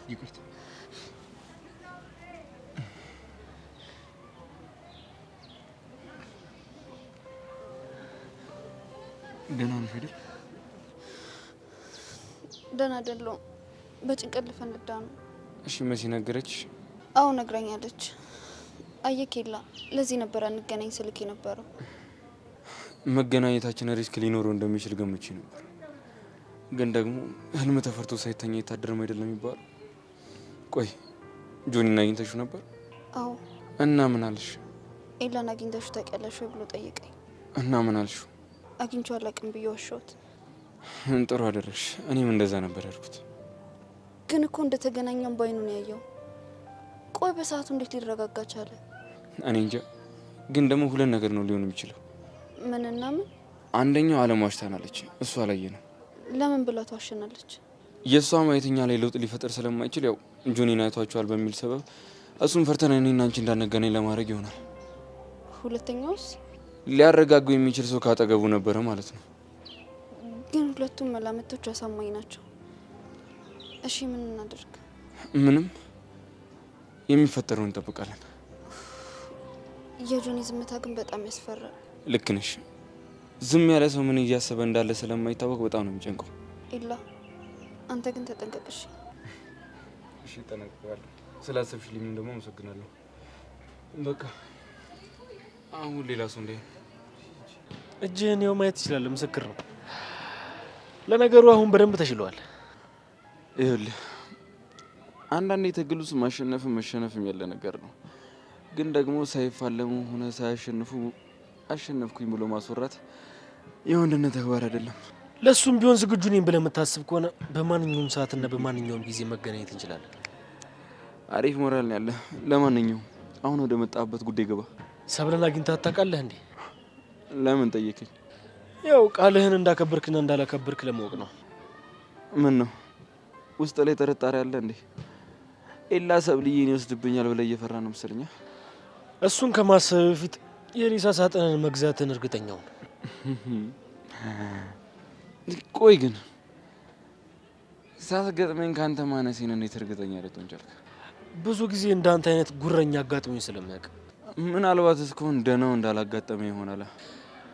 ይቅርታ። ደህና ነሽ አይደል? ደህና አይደለሁም። በጭንቀት ልፈነዳ ነው። እሺ መሲ ነገረችሽ? አዎ ነግራኛለች። አየኬላ ለዚህ ነበር አንገናኝ ስልክ የነበረው። መገናኘታችን ሪስክ ሊኖረው እንደሚችል ገምቼ ነበር። ግን ደግሞ ህልም ተፈርቶ ሳይተኛ የታደረም አይደለም ይባላል። ቆይ ጆኒን አግኝተሽው ነበር? አዎ። እና ምን አልሽ? ኤላን አግኝተሽው ታውቂያለሽ ወይ ብሎ ጠየቀኝ። እና ምን አልሽው? አግኝቼው አላውቅም ብዬ ዋሸሁት። ጥሩ አደረግሽ። እኔም እንደዛ ነበር ያልኩት። ግን እኮ እንደተገናኘን ባይኑ ነው ያየው። ቆይ በሰዓቱ እንዴት ሊረጋጋ ቻለ? እኔ እንጃ። ግን ደግሞ ሁለት ነገር ነው ሊሆን የሚችለው። ምንና ምን? አንደኛው አለም ዋሽታናለች፣ እሷ አላየንም። ለምን ብላ ትዋሸናለች? የእሷ ማየተኛ ላይ ለውጥ ሊፈጠር ስለማይችል ያው ጆኒን አይቷቸዋል በሚል ሰበብ እሱን ፈርተን እኔና አንቺ እንዳንገናኝ ለማድረግ ይሆናል። ሁለተኛውስ? ሊያረጋጉ የሚችል ሰው ካጠገቡ ነበረ ማለት ነው። ግን ሁለቱም መላምቶች አሳማኝ ናቸው። እሺ ምን እናደርግ? ምንም፣ የሚፈጠረውን እንጠብቃለን። የጆኒ ዝምታ ግን በጣም ያስፈራል። ልክ ነሽ። ዝም ያለ ሰው ምን እያሰበ እንዳለ ስለማይታወቅ በጣም ነው የሚጨንቀው። ኢላ አንተ ግን ተጠንቀቅሽ። እሺ ተጠንቀቃለሁ። ስላሰብሽልኝ ደግሞ አመሰግናለሁ። በቃ አሁን ሌላ ሰው እንደ እጅህን ይኸው ማየት ትችላለህ። ምስክር ነው። ለነገሩ አሁን በደንብ ተሽሏል። ይኸውልህ አንዳንዴ ትግል ውስጥ ማሸነፍም መሸነፍም ያለ ነገር ነው። ግን ደግሞ ሳይፋለሙ ሆነ ሳያሸንፉ አሸነፍኩኝ ብሎ ማስወራት የወንድነት ተግባር አይደለም። ለሱም ቢሆን ዝግጁ ነኝ ብለህ የምታስብ ከሆነ በማንኛውም ሰዓትና በማንኛውም ጊዜ መገናኘት እንችላለን። አሪፍ ሞራል ነው ያለ። ለማንኛውም አሁን ወደ መጣበት ጉዳይ ገባ። ሰብለን አግኝተህ ታውቃለህ እንዴ? ለምን ጠየቀኝ? ያው ቃልህን እንዳከበርክና እንዳላከበርክ ለማወቅ ነው። ምን ነው ውስጥ ላይ ጥርጣሬ አለ እንዴ? ኤላ ሰብልዬን ይወስድብኛል ብለህ እየፈራ ነው መሰለኝ። እሱን ከማሰብ በፊት የሬሳ ሳጥንን መግዛትን እርግጠኛው ነው። ቆይ ግን ሳትገጥመኝ ካንተ ማነሴን እንዴት እርግጠኛ ልትሆን ቻልክ? ብዙ ጊዜ እንዳንተ አይነት ጉረኛ አጋጥሞኝ ስለሚያውቅ። ምናልባት እስካሁን ደህናው እንዳላጋጠመ ይሆናል።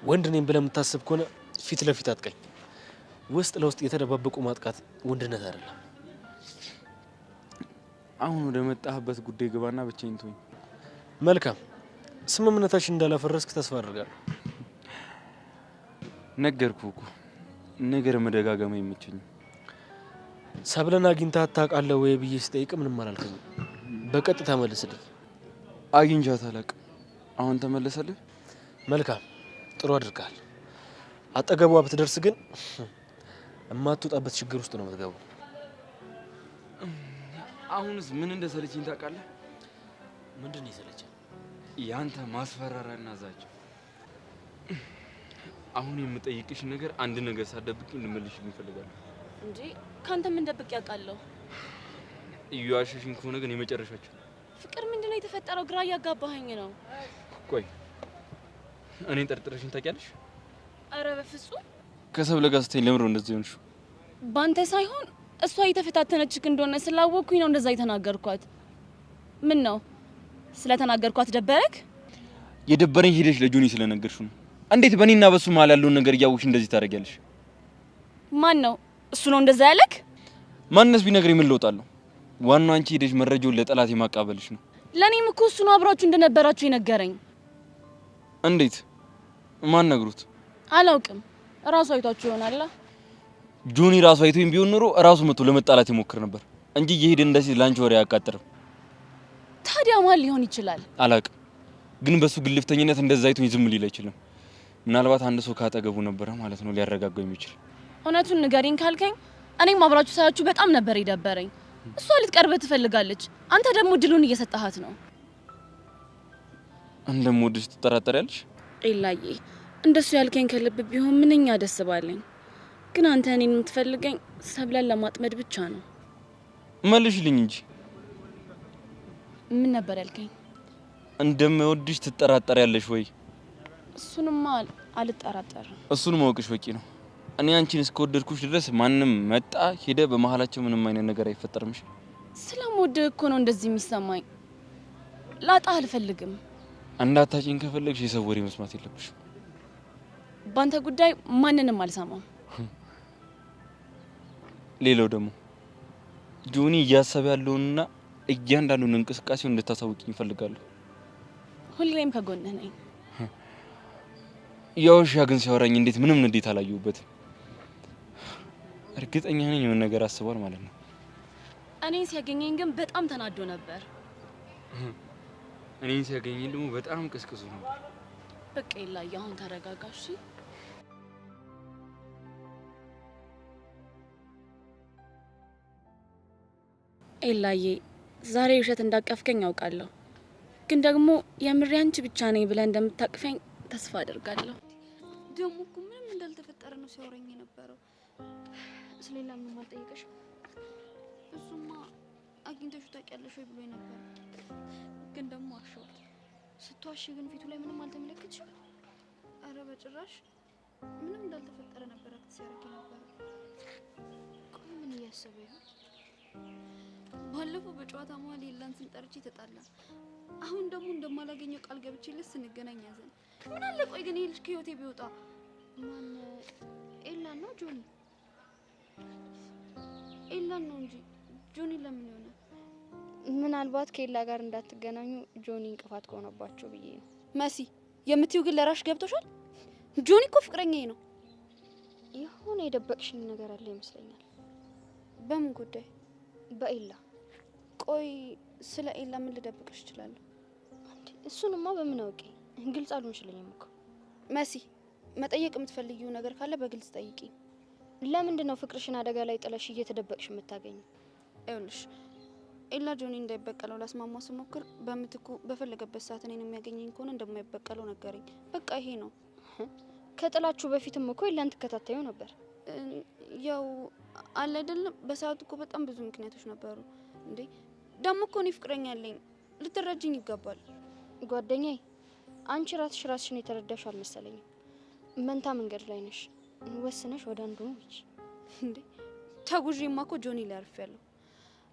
ወንድ ነኝ ብለህ የምታስብ ከሆነ ፊት ለፊት አጥቀኝ። ውስጥ ለውስጥ የተደባበቁ ማጥቃት ወንድነት አይደለም። አሁን ወደ መጣህበት ጉዳይ ግባና ብቻዬን ተወኝ። መልካም። ስምምነታችን እንዳላፈረስክ ተስፋ አድርጋለሁ። ነገርኩህ እኮ ነገር መደጋገም አይመቸኝም። ሰብለን አግኝተህ ታውቃለህ ወይ ብዬ ስጠይቅ ምንም አላልከኝም። በቀጥታ መልስልኝ። አግኝቻት አላውቅም። አሁን ተመለሰልህ? መልካም፣ ጥሩ አድርገሃል። አጠገቧ ብትደርስ ግን የማትወጣበት ችግር ውስጥ ነው የምትገባው። አሁንስ ምን እንደሰለችኝ ታውቃለህ? ምንድን ነው የሰለችኝ? ያንተ ማስፈራሪያና ዛቻ። አሁን የምጠይቅሽ ነገር አንድ ነገር ሳትደብቂ እንድመልሽልኝ እፈልጋለሁ። እንጂ ካንተ ምን ደብቅ ያውቃለሁ? እያዋሸሽኝ ከሆነ ግን የመጨረሻችን። ፍቅር ምንድነው የተፈጠረው? ግራ እያጋባኸኝ ነው። ቆይ እኔን ጠርጥረሽኝ ታውቂያለሽ? አረ በፍጹም። ከሰብለ ጋር ስትይኝ ለምሮ እንደዚህ ሆንሽ? ባንተ ሳይሆን እሷ እየተፈታተነችክ እንደሆነ ስላወቅኩኝ ነው እንደዛ የተናገርኳት። ምን ነው ስለተናገርኳት ደበረክ? የደበረኝ ሄደሽ ለጆኒ ስለነገርሽው ነው። እንዴት በእኔና በሱ መሀል ያለውን ነገር እያወቅሽ እንደዚህ ታደርጊያለሽ? ማን ነው እሱ? ነው እንደዛ ያለክ? ማንነስ ቢነግረኝ ምን ልወጣለሁ? ዋናው አንቺ ሄደሽ መረጃውን ለጠላት የማቃበልሽ ነው። ለኔም እኮ እሱ ነው አብራችሁ እንደነበራችሁ የነገረኝ። እንዴት? ማን ነግሩት? አላውቅም። ራሱ አይቷችሁ ይሆናል። ጆኒ ራሱ አይቶኝ ቢሆን ኖሮ ራሱ መጥቶ ለመጣላት ይሞክር ነበር እንጂ እየሄደ እንደዚህ ላንቺ ወሬ አያቃጥርም። ታዲያ ማን ሊሆን ይችላል? አላውቅም፣ ግን በሱ ግልፍተኝነት እንደዛ አይቶኝ ዝም ሊል አይችልም። ምናልባት አንድ ሰው ካጠገቡ ነበረ ማለት ነው ሊያረጋጋው የሚችል። እውነቱን ንገሪኝ ካልከኝ እኔም አብራችሁ ሳያችሁ በጣም ነበር ይደበረኝ። እሷ ልትቀርበህ ትፈልጋለች፣ አንተ ደግሞ ድሉን እየሰጣሃት ነው። እንደምወድሽ ትጠራጠሪያለሽ? ኤላዬ እንደሱ ያልከኝ ከልብ ቢሆን ምንኛ ደስ ባለኝ። ግን አንተ እኔን የምትፈልገኝ ሰብለን ለማጥመድ ብቻ ነው። መልሽልኝ እንጂ። ምን ነበር ያልከኝ? እንደምወድሽ ትጠራጠሪያለሽ ወይ? እሱንማ አልጠራጠርም። እሱን ማወቅሽ በቂ ነው። እኔ አንቺን እስከወደድኩሽ ድረስ ማንም መጣ ሄደ በመሃላችን ምንም አይነት ነገር አይፈጠርምሽ። ስለምወድህ እኮ ነው እንደዚህ የሚሰማኝ። ላጣህ አልፈልግም። እንዳታጭኝ ከፈለግሽ የሰው ወሬ መስማት የለብሽም። ባንተ ጉዳይ ማንንም አልሰማም። ሌላው ደግሞ ጆኒ እያሰበ ያለውንና እያንዳንዱን እንቅስቃሴውን እንድታሳውቂኝ እፈልጋለሁ። ሁሌም ከጎንህ ነኝ። ያውሻ ግን ሲያወራኝ እንዴት ምንም ንዴት አላየሁበትም። እርግጠኛ ነኝ የሆነ ነገር አስቧል ማለት ነው። እኔን ሲያገኘኝ ግን በጣም ተናዶ ነበር። እኔን ሲያገኘኝ ደግሞ በጣም ቅስቅሱ ነበር። በቃ ይላል። አሁን ተረጋጋሽ። ኤላዬ ዛሬ ውሸት እንዳቀፍከኝ ያውቃለሁ፣ ግን ደግሞ የምሬ አንቺ ብቻ ነኝ ብለህ እንደምታቅፈኝ ተስፋ አደርጋለሁ። ደግሞ እኮ ምንም እንዳልተፈጠረ ነው ሲያወራኝ የነበረው። ስለሌላ ምንም አልጠየቀሽም? እሱማ አግኝተሽው ታውቂያለሽ ወይ ብሎኝ ነበር፣ ግን ደግሞ አሸዋት። ስትዋሺ ግን ፊቱ ላይ ምንም አልተመለከትሽም? አረ በጭራሽ ምንም እንዳልተፈጠረ ነበር አክት ሲያደርግ ነበር። ቆይ ምን እያሰበ ይሆን? ባለፈው በጨዋታ መሀል የላን ስንጠርቼ ተጣላ። አሁን ደግሞ እንደማላገኘው ቃል ገብቼለት ስንገናኝ ያዘን። ምን አለ ቆይ ግን ይሄ ልጅ ከህይወቴ ቢወጣ። ማን? ኤላን ነው ጆኒ? ኤላን ነው እንጂ ጆኒ ለምን ይሆናል? ምናልባት ከኤላ ጋር እንዳትገናኙ ጆኒ እንቅፋት ከሆነባቸው ብዬ ነው። መሲ የምትይው ግን ለራሽ ገብቶሻል? ጆኒ እኮ ፍቅረኛዬ ነው። የሆነ የደበቅሽኝ ነገር አለ ይመስለኛል። በምን ጉዳይ? በኤላ። ቆይ ስለ ኤላ ምን ልደብቅሽ እችላለሁ? እሱንማ በምን አውቄ? ግልጽ አልሆንሽልኝም እኮ መሲ። መጠየቅ የምትፈልጊው ነገር ካለ በግልጽ ጠይቂ። ለምንድን ነው ፍቅርሽን አደጋ ላይ ጥለሽ እየተደበቅሽ የምታገኙ? ይኸውልሽ ኤላ ጆኒ እንዳይበቀለው ላስማማ ስሞክር በምትኩ በፈለገበት ሰዓት እኔን የሚያገኘኝ ከሆነ እንደማይበቀለው ነገረኝ። በቃ ይሄ ነው። ከጥላችሁ በፊትም እኮ ኤላን ትከታተዩ ነበር። ያው አለ አይደለም፣ በሰዓቱ እኮ በጣም ብዙ ምክንያቶች ነበሩ። እንዴ ደግሞ እኮ እኔ ፍቅረኛ አለኝ፣ ልትረጅኝ ይገባል። ጓደኛዬ አንቺ ራስሽን የተረዳሽ አልመሰለኝም። መንታ መንገድ ላይ ነሽ። ወስነሽ ወደ አንዱ ነው እንጂ እንዴ ተጉዤማ እኮ ጆኒ ላይ አርፌያለሁ።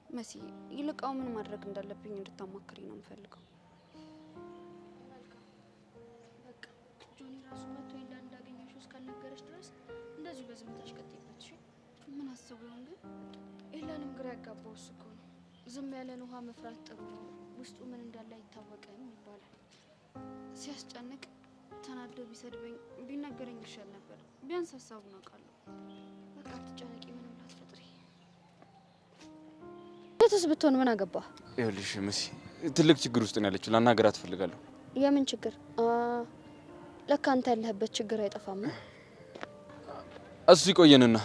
መሲ ይልቃው ምን ማድረግ እንዳለብኝ እንድታማክሪ ነው የምፈልገው። በቃ ጆኒ ራሱ መጥቶ ኤላ እንዳገኘሽ እስካልነገረሽ ድረስ እንደዚህ በዝምታሽ ቀጥይበት። እሺ ምን አስቡ ይሆን ግን? ኤላንም ግራ ያጋባው እሱ እኮ ነው። ዝም ያለን ውሃ መፍራት ጥሩ ነው፣ ውስጡ ምን እንዳለ አይታወቅም ይባላል። ሲያስጨንቅ ተናዶ ቢሰድበኝ ቢናገረኝ ይሻል ነበር። ቢያንስ ሀሳቡን አውቃለሁ። በቃ አትጨነቂ፣ ምንም ላትፈጥሪ። የትስ ብትሆን ምን አገባ? ይኸውልሽ መሲ ትልቅ ችግር ውስጥ ነው ያለችው። ላናገራት እፈልጋለሁ። የምን ችግር? ለካ አንተ ያለህበት ችግር አይጠፋም። እሱ ይቆየንና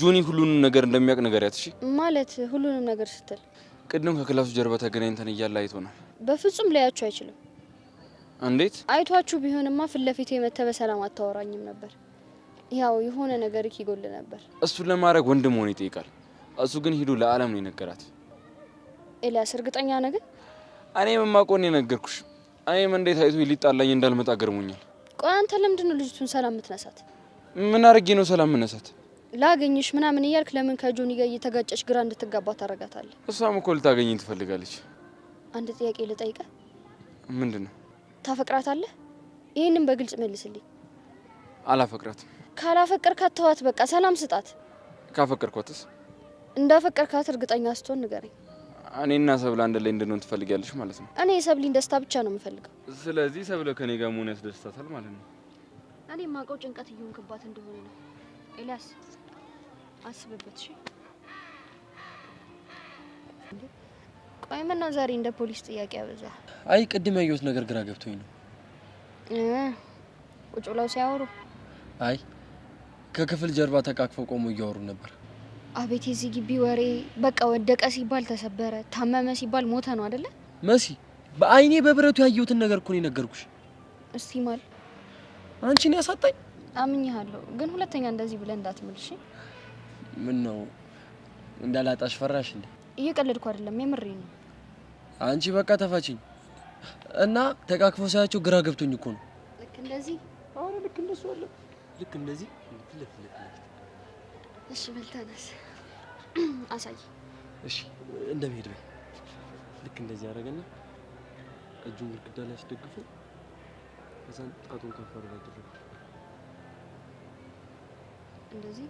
ጆኒ ሁሉንም ነገር እንደሚያውቅ ንገሪያት። እሺ ማለት ሁሉንም ነገር ስትል? ቅድም ከክላሱ ጀርባ ተገናኝተን እያለ አይቶናል። በፍጹም ሊያያችሁ አይችልም። እንዴት? አይቷችሁ ቢሆንማ ፊት ለፊት የመተህ በሰላም አታወራኝም ነበር። ያው የሆነ ነገር ይጎል ነበር። እሱን ለማድረግ ወንድ መሆን ይጠይቃል። እሱ ግን ሂዱ ለዓለም ነው የነገራት። ኤልያስ እርግጠኛ ነህ ግን? እኔም የማውቀውን የነገርኩሽ። እኔም እንዴት አይቶ ሊጣላኝ እንዳልመጣ ገርሞኛል። ቆይ አንተ ለምንድን ነው ልጅቱን ሰላም የምትነሳት? ምን አድርጌ ነው ሰላም መነሳት? ላገኝሽ ምናምን እያልክ ለምን ከጆኒ ጋር እየተጋጨሽ ግራ እንድትጋባ ታረጋታለህ? እሷም እኮ ልታገኘኝ ትፈልጋለች። አንድ ጥያቄ ልጠይቅህ። ምንድን ነው? ታፈቅራታለህ? ይሄንን በግልጽ መልስልኝ። አላፈቅራትም። ካላፈቀርካት ተዋት፣ በቃ ሰላም ስጣት። ካፈቀርኳትስ? እንዳፈቀርካት እርግጠኛ ስትሆን ንገረኝ። እኔና ሰብለ አንድ ላይ እንድንሆን ትፈልጊያለሽ ማለት ነው? እኔ የሰብሊን ደስታ ብቻ ነው የምፈልገው። ስለዚህ ሰብለ ከኔ ጋር መሆን ያስደስታታል ማለት ነው? እኔ የማውቀው ጭንቀት እየሆንክባት እንደሆነ ነው። ኤልያስ አስብበት። እሺ ቆይ ምን ነው ዛሬ እንደ ፖሊስ ጥያቄ አበዛ? አይ ቅድም ያየሁት ነገር ግራ ገብቶኝ ነው። ቁጭ ብለው ሲያወሩ? አይ ከክፍል ጀርባ ተቃቅፈው ቆሞ እያወሩ ነበር። አቤት የዚህ ግቢ ወሬ! በቃ ወደቀ ሲባል ተሰበረ፣ ታመመ ሲባል ሞተ ነው አይደለ? መሲ በአይኔ በብረቱ ያየሁትን ነገር እኮ ነው የነገርኩሽ። እስቲ ማል አንቺን ያሳጣኝ? አምኜሃለሁ፣ ግን ሁለተኛ እንደዚህ ብለን እንዳትምልሽ። ምን ነው እንዳላጣሽ ፈራሽ እንዴ? እየቀለድኩ አይደለም፣ የምሬን ነው። አንቺ በቃ ተፋችኝ እና ተቃቅፈው ሳያቸው ግራ ገብቶኝ እኮ ነው። ልክ እንደዚህ? አዎ ልክ እንደሱ አለ። ልክ እንደዚህ ልክ። እሺ በል ተነስ፣ አሳይ። እሺ እንደምሄድ በይ። ልክ እንደዚህ ያደረገና እጁን ግድግዳ ላይ አስደግፎ ከዛን ጣቱን ከፈር ላይ አደረገ። እንደዚህ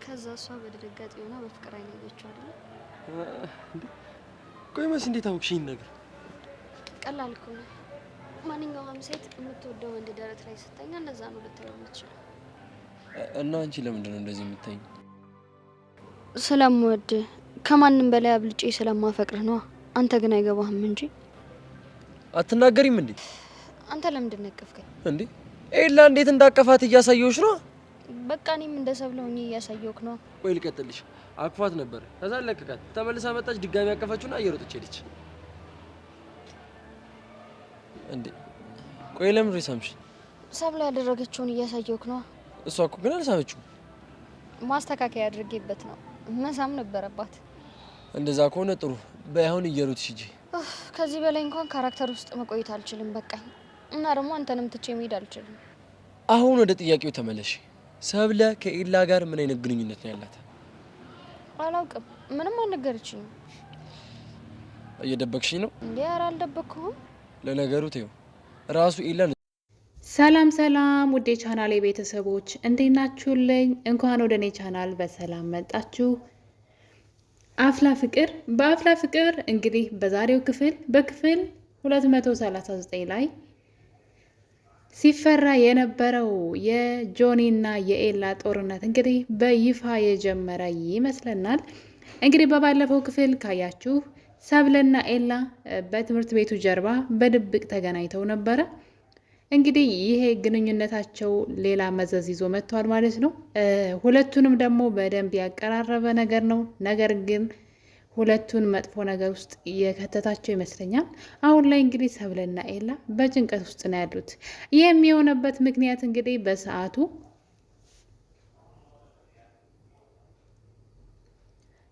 ከዛ እሷ በድንጋጤ ሆና በፍቅር አይን ያየችው አይደል? ቆይ መሲ እንዴት አወቅሽኝ ነገር? ቀላል እኮ ነው። ማንኛውም ሴት የምትወደው ወንድ ደረት ላይ ስተኛ እንደዛ ነው ልትለው የምትችለው። እና አንቺ ለምንድን ነው እንደዚህ የምታይኝ? ስለምወድ ከማንም በላይ አብልጬ ስለማፈቅርህ ነው። አንተ ግን አይገባህም እንጂ። አትናገሪም እንዴ? አንተ ለምንድን ነቀፍከኝ እንዴ? ኤላ እንዴት እንዳቀፋት እያሳየሁሽ ነው። በቃ እኔም እንደሰብለውኝ እያሳየውክ ነው። ቆይ ልቀጥልሽ። አቅፋት ነበር፣ ከዛ ለቀቃት፣ ተመልሳ መጣች፣ ድጋሚ አቀፈችውና እየሮጠች ሄደች። እንዴ ቆይ ለምን ሳምሽ? ሰብለ ያደረገችውን እያሳየውክ ነው። እሷ እኮ ግን አልሳመችውም። ማስተካከያ አድርጌበት ነው። መሳም ነበረባት። እንደዛ ከሆነ ጥሩ። ባይሆን እየሮጥሽ ሂጂ። ከዚህ በላይ እንኳን ካራክተር ውስጥ መቆየት አልችልም። በቃኝ። እና ደግሞ አንተንም ትቼ መሄድ አልችልም። አሁን ወደ ጥያቄው ተመለሽ። ሰብለ ከኤላ ጋር ምን አይነት ግንኙነት ነው ያላት? አላውቅም። ምንም አልነገረችኝም። እየደበቅሽኝ ነው እንዴ? ኧረ አልደበቅኩም። ለነገሩ ተይው፣ ራሱ ኤላ። ሰላም ሰላም፣ ውዴ ቻናሌ ቤተሰቦች እንዴት ናችሁልኝ? እንኳን ወደ እኔ ቻናል በሰላም መጣችሁ። አፍላ ፍቅር በአፍላ ፍቅር እንግዲህ በዛሬው በክፍል 239 ላይ ሲፈራ የነበረው የጆኒና የኤላ ጦርነት እንግዲህ በይፋ የጀመረ ይመስለናል። እንግዲህ በባለፈው ክፍል ካያችሁ ሰብለና ኤላ በትምህርት ቤቱ ጀርባ በድብቅ ተገናኝተው ነበረ። እንግዲህ ይሄ ግንኙነታቸው ሌላ መዘዝ ይዞ መጥቷል ማለት ነው። ሁለቱንም ደግሞ በደንብ ያቀራረበ ነገር ነው። ነገር ግን ሁለቱን መጥፎ ነገር ውስጥ የከተታቸው ይመስለኛል። አሁን ላይ እንግዲህ ሰብለና ኤላ በጭንቀት ውስጥ ነው ያሉት። ይህ የሚሆነበት ምክንያት እንግዲህ በሰዓቱ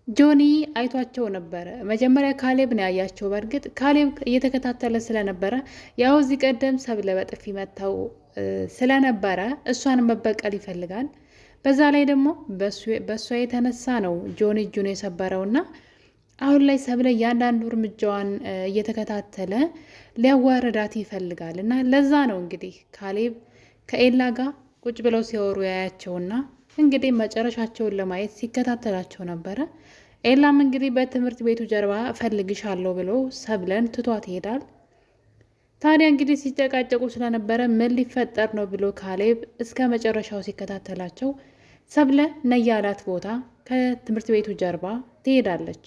ጆኒ አይቷቸው ነበረ። መጀመሪያ ካሌብ ነው ያያቸው። በእርግጥ ካሌብ እየተከታተለ ስለነበረ ያው እዚህ ቀደም ሰብለ በጥፊ መታው ስለነበረ እሷን መበቀል ይፈልጋል። በዛ ላይ ደግሞ በእሷ የተነሳ ነው ጆኒ እጁን የሰበረውና አሁን ላይ ሰብለ እያንዳንዱ እርምጃዋን እየተከታተለ ሊያዋረዳት ይፈልጋል እና ለዛ ነው እንግዲህ ካሌብ ከኤላ ጋር ቁጭ ብለው ሲያወሩ ያያቸውና እንግዲህ መጨረሻቸውን ለማየት ሲከታተላቸው ነበረ። ኤላም እንግዲህ በትምህርት ቤቱ ጀርባ እፈልግሻለሁ ብሎ ሰብለን ትቷት ይሄዳል። ታዲያ እንግዲህ ሲጨቃጨቁ ስለነበረ ምን ሊፈጠር ነው ብሎ ካሌብ እስከ መጨረሻው ሲከታተላቸው ሰብለ ነያላት ቦታ ከትምህርት ቤቱ ጀርባ ትሄዳለች።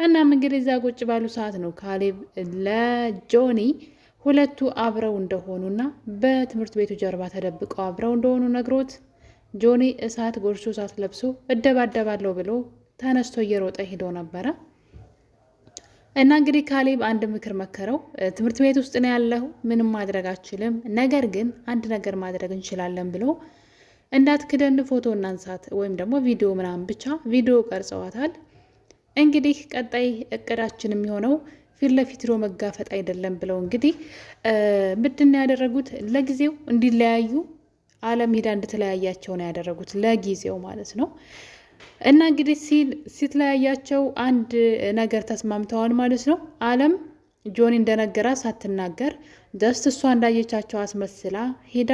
እናም እንግዲህ እዛ ቁጭ ባሉ ሰዓት ነው ካሌብ ለጆኒ ሁለቱ አብረው እንደሆኑና በትምህርት ቤቱ ጀርባ ተደብቀው አብረው እንደሆኑ ነግሮት ጆኒ እሳት ጎርሶ እሳት ለብሶ እደባደባለሁ ብሎ ተነስቶ እየሮጠ ሄዶ ነበረ። እና እንግዲህ ካሌብ አንድ ምክር መከረው። ትምህርት ቤት ውስጥ ነው ያለው፣ ምንም ማድረግ አችልም፣ ነገር ግን አንድ ነገር ማድረግ እንችላለን ብሎ እንዳትክደን ፎቶ እናንሳት ወይም ደግሞ ቪዲዮ ምናምን ብቻ ቪዲዮ ቀርጸዋታል። እንግዲህ ቀጣይ እቅዳችን የሚሆነው ፊት ለፊት ሄዶ መጋፈጥ አይደለም ብለው እንግዲህ ምንድን ነው ያደረጉት? ለጊዜው እንዲለያዩ አለም ሄዳ እንድትለያያቸው ነው ያደረጉት፣ ለጊዜው ማለት ነው። እና እንግዲህ ሲትለያያቸው አንድ ነገር ተስማምተዋል ማለት ነው። አለም ጆኒ እንደነገራ ሳትናገር ጀስት እሷ እንዳየቻቸው አስመስላ ሄዳ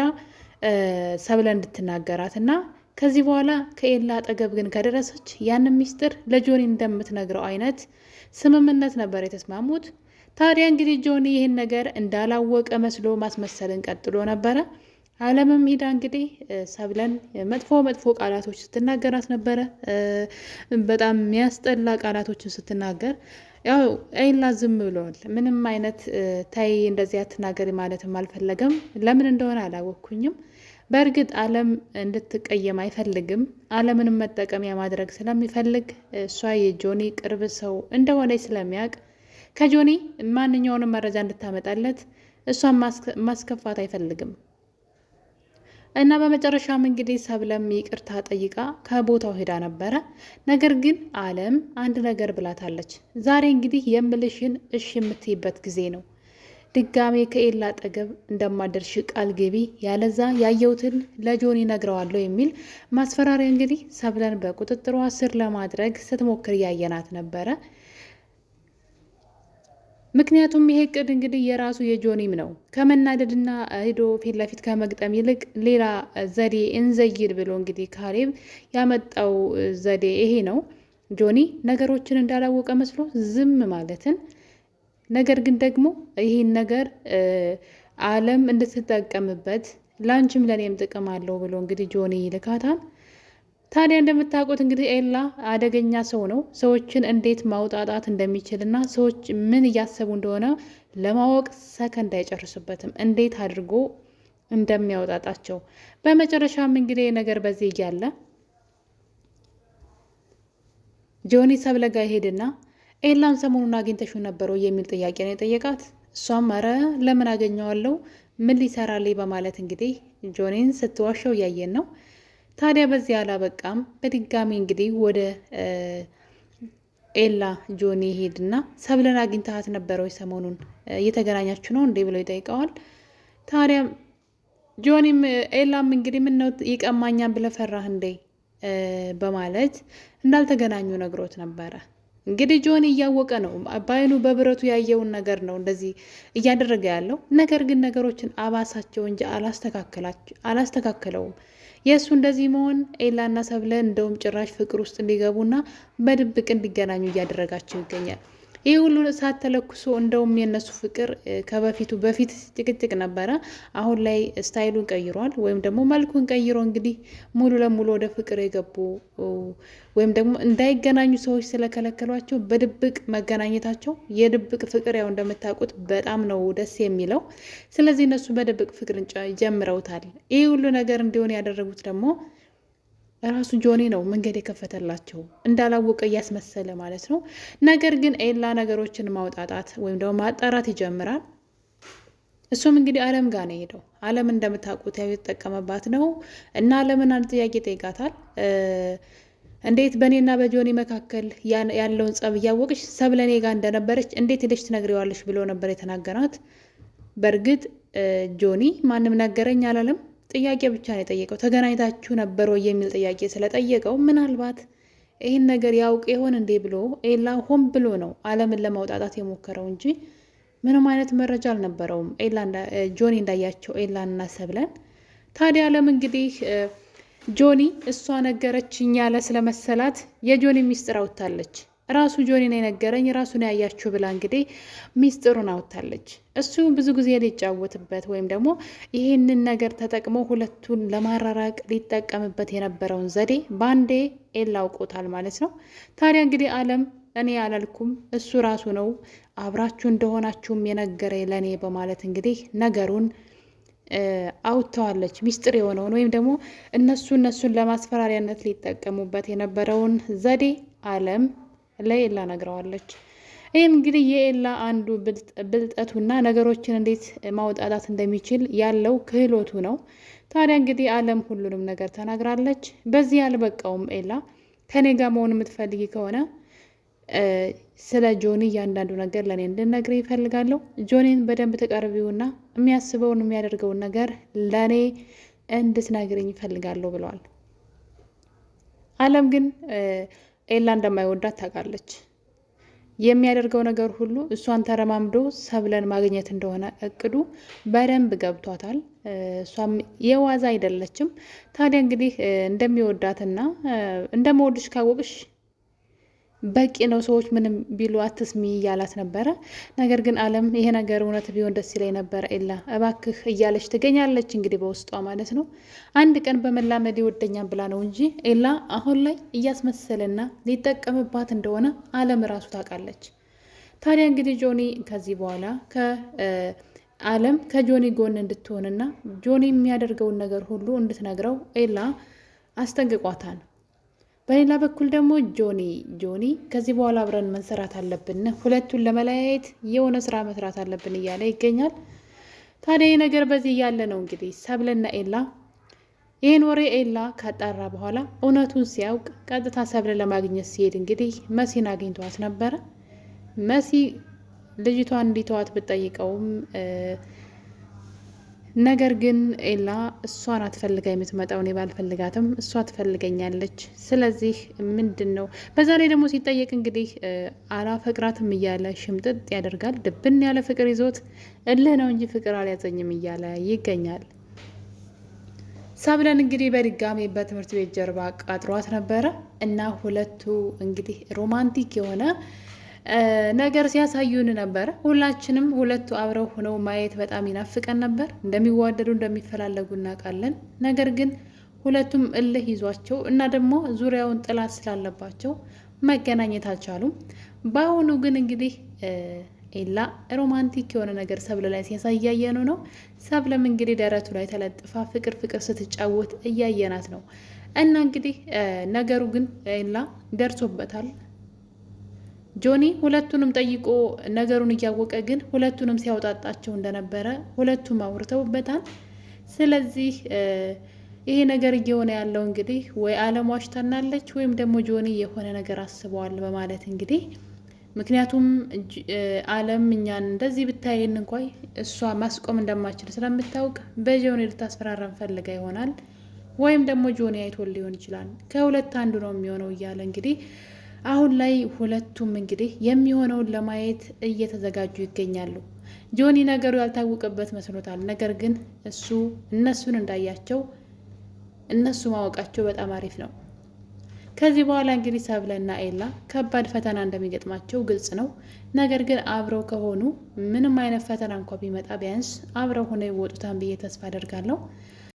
ሰብለ እንድትናገራት እና ከዚህ በኋላ ከኤላ አጠገብ ግን ከደረሰች ያንን ሚስጥር ለጆኒ እንደምትነግረው አይነት ስምምነት ነበር የተስማሙት። ታዲያ እንግዲህ ጆኒ ይህን ነገር እንዳላወቀ መስሎ ማስመሰልን ቀጥሎ ነበረ። አለምም ሂዳ እንግዲህ ሰብለን መጥፎ ቃላቶች ስትናገራት ነበረ። በጣም የሚያስጠላ ቃላቶችን ስትናገር ያው ኤላ ዝም ብለዋል። ምንም አይነት ታይ እንደዚህ አትናገሪ ማለትም አልፈለገም። ለምን እንደሆነ አላወቅኩኝም። በእርግጥ አለም እንድትቀየም አይፈልግም። አለምንም መጠቀሚያ ማድረግ ስለሚፈልግ እሷ የጆኒ ቅርብ ሰው እንደሆነ ስለሚያውቅ ከጆኒ ማንኛውንም መረጃ እንድታመጣለት እሷን ማስከፋት አይፈልግም። እና በመጨረሻም እንግዲህ ሰብለም ይቅርታ ጠይቃ ከቦታው ሄዳ ነበረ። ነገር ግን አለም አንድ ነገር ብላታለች። ዛሬ እንግዲህ የምልሽን እሺ የምትይበት ጊዜ ነው። ድጋሜ ከኤላ አጠገብ እንደማደርሽ ቃል ግቢ፣ ያለዛ ያየሁትን ለጆኒ ነግረዋለሁ የሚል ማስፈራሪያ እንግዲህ ሰብለን በቁጥጥሯ ስር ለማድረግ ስትሞክር እያየናት ነበረ። ምክንያቱም ይሄ እቅድ እንግዲህ የራሱ የጆኒም ነው። ከመናደድና ሄዶ ፊት ለፊት ከመግጠም ይልቅ ሌላ ዘዴ እንዘይድ ብሎ እንግዲህ ካሌብ ያመጣው ዘዴ ይሄ ነው። ጆኒ ነገሮችን እንዳላወቀ መስሎ ዝም ማለትን፣ ነገር ግን ደግሞ ይህን ነገር አለም እንድትጠቀምበት ላንቺም ለእኔም ጥቅም አለው ብሎ እንግዲህ ጆኒ ይልካታል። ታዲያ እንደምታውቁት እንግዲህ ኤላ አደገኛ ሰው ነው። ሰዎችን እንዴት ማውጣጣት እንደሚችልና ሰዎች ምን እያሰቡ እንደሆነ ለማወቅ ሰከንድ አይጨርስበትም፣ እንዴት አድርጎ እንደሚያወጣጣቸው። በመጨረሻም እንግዲህ ነገር በዚህ እያለ ጆኒ ሰብለ ጋ ይሄድና ኤላን ሰሞኑን አግኝተሽው ነበረው የሚል ጥያቄ ነው የጠየቃት። እሷም ኧረ ለምን አገኘዋለሁ ምን ሊሰራልኝ በማለት እንግዲህ ጆኒን ስትዋሸው እያየን ነው። ታዲያ በዚህ አላበቃም። በድጋሚ እንግዲህ ወደ ኤላ ጆኒ ሄድና ሰብለን አግኝተሃት ነበረ ወይ ሰሞኑን እየተገናኛችሁ ነው እንዴ ብሎ ይጠይቀዋል። ታዲያ ጆኒም ኤላም እንግዲህ ምን ነው ይቀማኛን ብለህ ፈራህ እንዴ በማለት እንዳልተገናኙ ነግሮት ነበረ። እንግዲህ ጆኒ እያወቀ ነው፣ በአይኑ በብረቱ ያየውን ነገር ነው እንደዚህ እያደረገ ያለው። ነገር ግን ነገሮችን አባሳቸው እንጂ አላስተካከለውም። የእሱ እንደዚህ መሆን ኤላና ሰብለ እንደውም ጭራሽ ፍቅር ውስጥ እንዲገቡና በድብቅ እንዲገናኙ እያደረጋቸው ይገኛል። ይህ ሁሉ እሳት ተለኩሶ እንደውም የነሱ ፍቅር በፊት ጭቅጭቅ ነበረ። አሁን ላይ ስታይሉን ቀይሯል፣ ወይም ደግሞ መልኩን ቀይሮ እንግዲህ ሙሉ ለሙሉ ወደ ፍቅር የገቡ ወይም ደግሞ እንዳይገናኙ ሰዎች ስለከለከሏቸው በድብቅ መገናኘታቸው፣ የድብቅ ፍቅር ያው እንደምታውቁት በጣም ነው ደስ የሚለው። ስለዚህ እነሱ በድብቅ ፍቅርን ጀምረውታል። ይህ ሁሉ ነገር እንዲሆን ያደረጉት ደግሞ ራሱ ጆኒ ነው መንገድ የከፈተላቸው፣ እንዳላወቀ እያስመሰለ ማለት ነው። ነገር ግን ኤላ ነገሮችን ማውጣጣት ወይም ደግሞ ማጣራት ይጀምራል። እሱም እንግዲህ አለም ጋር ነው የሄደው። አለም እንደምታውቁት ያው የተጠቀመባት ነው እና አለምን አንድ ጥያቄ ጠይቃታል። እንዴት በእኔና በጆኒ መካከል ያለውን ጸብ እያወቅሽ ሰብለ እኔ ጋር እንደነበረች እንዴት ሄደሽ ትነግሪዋለሽ ብሎ ነበር የተናገራት። በእርግጥ ጆኒ ማንም ነገረኝ አላለም። ጥያቄ ብቻ ነው የጠየቀው። ተገናኝታችሁ ነበር ወይ የሚል ጥያቄ ስለጠየቀው ምናልባት ይህን ነገር ያውቅ ይሆን እንዴ ብሎ ኤላ ሆን ብሎ ነው አለምን ለማውጣጣት የሞከረው እንጂ ምንም አይነት መረጃ አልነበረውም። ጆኒ እንዳያቸው ኤላንና ሰብለን። ታዲያ አለም እንግዲህ ጆኒ እሷ ነገረችኝ ያለ ስለመሰላት የጆኒ ሚስጥር አውጥታለች። ራሱ ጆኒ ነው የነገረኝ ራሱን ያያችሁ ብላ እንግዲህ ሚስጥሩን አውጥታለች። እሱ ብዙ ጊዜ ሊጫወትበት ወይም ደግሞ ይህንን ነገር ተጠቅሞ ሁለቱን ለማራራቅ ሊጠቀምበት የነበረውን ዘዴ ባንዴ ኤላ አውቆታል ማለት ነው። ታዲያ እንግዲህ አለም እኔ አላልኩም እሱ ራሱ ነው አብራችሁ እንደሆናችሁም የነገረ ለእኔ በማለት እንግዲህ ነገሩን አውጥተዋለች። ሚስጥር የሆነውን ወይም ደግሞ እነሱን ለማስፈራሪያነት ሊጠቀሙበት የነበረውን ዘዴ አለም ለኤላ ነግረዋለች። ይህም እንግዲህ የኤላ አንዱ ብልጠቱና ነገሮችን እንዴት ማውጣጣት እንደሚችል ያለው ክህሎቱ ነው። ታዲያ እንግዲህ አለም ሁሉንም ነገር ተናግራለች። በዚህ አልበቃውም። ኤላ ከኔ ጋር መሆን የምትፈልጊ ከሆነ ስለ ጆኒ እያንዳንዱ ነገር ለእኔ እንድነግር ይፈልጋለሁ። ጆኒን በደንብ ተቀርቢውና የሚያስበውን የሚያደርገውን ነገር ለእኔ እንድትነግርኝ ይፈልጋለሁ ብለዋል። አለም ግን ኤላ እንደማይወዳት ታውቃለች። የሚያደርገው ነገር ሁሉ እሷን ተረማምዶ ሰብለን ማግኘት እንደሆነ እቅዱ በደንብ ገብቷታል። እሷም የዋዛ አይደለችም። ታዲያ እንግዲህ እንደሚወዳትና እንደመወድሽ ካወቅሽ በቂ ነው፣ ሰዎች ምንም ቢሉ አትስሚ እያላት ነበረ። ነገር ግን አለም ይሄ ነገር እውነት ቢሆን ደስ ይለኝ ነበረ ኤላ እባክህ እያለች ትገኛለች። እንግዲህ በውስጧ ማለት ነው። አንድ ቀን በመላመድ ይወደኛል ብላ ነው እንጂ ኤላ አሁን ላይ እያስመሰለና ሊጠቀምባት እንደሆነ አለም ራሱ ታውቃለች። ታዲያ እንግዲህ ጆኒ ከዚህ በኋላ አለም ከጆኒ ጎን እንድትሆንና ጆኒ የሚያደርገውን ነገር ሁሉ እንድትነግረው ኤላ አስጠንቅቋታል። በሌላ በኩል ደግሞ ጆኒ ከዚህ በኋላ አብረን መንሰራት አለብን፣ ሁለቱን ለመለያየት የሆነ ስራ መስራት አለብን እያለ ይገኛል። ታዲያ ይህ ነገር በዚህ እያለ ነው እንግዲህ ሰብለና ኤላ ይህን ወሬ ኤላ ካጣራ በኋላ እውነቱን ሲያውቅ ቀጥታ ሰብለ ለማግኘት ሲሄድ እንግዲህ መሲን አግኝቷት ነበረ። መሲ ልጅቷን እንዲተዋት ብትጠይቀውም ነገር ግን ኤላ እሷን አትፈልጋ የምትመጣው እኔ ባልፈልጋትም እሷ ትፈልገኛለች። ስለዚህ ምንድን ነው በዛ ላይ ደግሞ ሲጠየቅ እንግዲህ አላፈቅራትም እያለ ሽምጥጥ ያደርጋል። ድብን ያለ ፍቅር ይዞት እልህ ነው እንጂ ፍቅር አልያዘኝም እያለ ይገኛል። ሰብለን እንግዲህ በድጋሚ በትምህርት ቤት ጀርባ ቀጥሯት ነበረ እና ሁለቱ እንግዲህ ሮማንቲክ የሆነ ነገር ሲያሳዩን ነበረ። ሁላችንም ሁለቱ አብረው ሆነው ማየት በጣም ይናፍቀን ነበር። እንደሚዋደዱ እንደሚፈላለጉ እናውቃለን። ነገር ግን ሁለቱም እልህ ይዟቸው እና ደግሞ ዙሪያውን ጥላት ስላለባቸው መገናኘት አልቻሉም። በአሁኑ ግን እንግዲህ ኤላ ሮማንቲክ የሆነ ነገር ሰብለ ላይ ሲያሳይ እያየኑ ነው። ሰብለም እንግዲህ ደረቱ ላይ ተለጥፋ ፍቅር ፍቅር ስትጫወት እያየናት ነው። እና እንግዲህ ነገሩ ግን ኤላ ደርሶበታል። ጆኒ ሁለቱንም ጠይቆ ነገሩን እያወቀ ግን ሁለቱንም ሲያውጣጣቸው እንደነበረ ሁለቱም አውርተውበታል። ስለዚህ ይሄ ነገር እየሆነ ያለው እንግዲህ ወይ አለም ዋሽታናለች ወይም ደግሞ ጆኒ የሆነ ነገር አስበዋል በማለት እንግዲህ ምክንያቱም አለም እኛን እንደዚህ ብታየን እንኳን እሷ ማስቆም እንደማችል ስለምታውቅ በጆኒ ልታስፈራራን ፈልጋ ይሆናል ወይም ደግሞ ጆኒ አይቶል ሊሆን ይችላል። ከሁለት አንዱ ነው የሚሆነው እያለ እንግዲህ አሁን ላይ ሁለቱም እንግዲህ የሚሆነውን ለማየት እየተዘጋጁ ይገኛሉ። ጆኒ ነገሩ ያልታወቀበት መስሎታል። ነገር ግን እሱ እነሱን እንዳያቸው እነሱ ማወቃቸው በጣም አሪፍ ነው። ከዚህ በኋላ እንግዲህ ሰብለና ኤላ ከባድ ፈተና እንደሚገጥማቸው ግልጽ ነው። ነገር ግን አብረው ከሆኑ ምንም አይነት ፈተና እንኳ ቢመጣ ቢያንስ አብረው ሆነው ይወጡታን ብዬ ተስፋ አደርጋለሁ።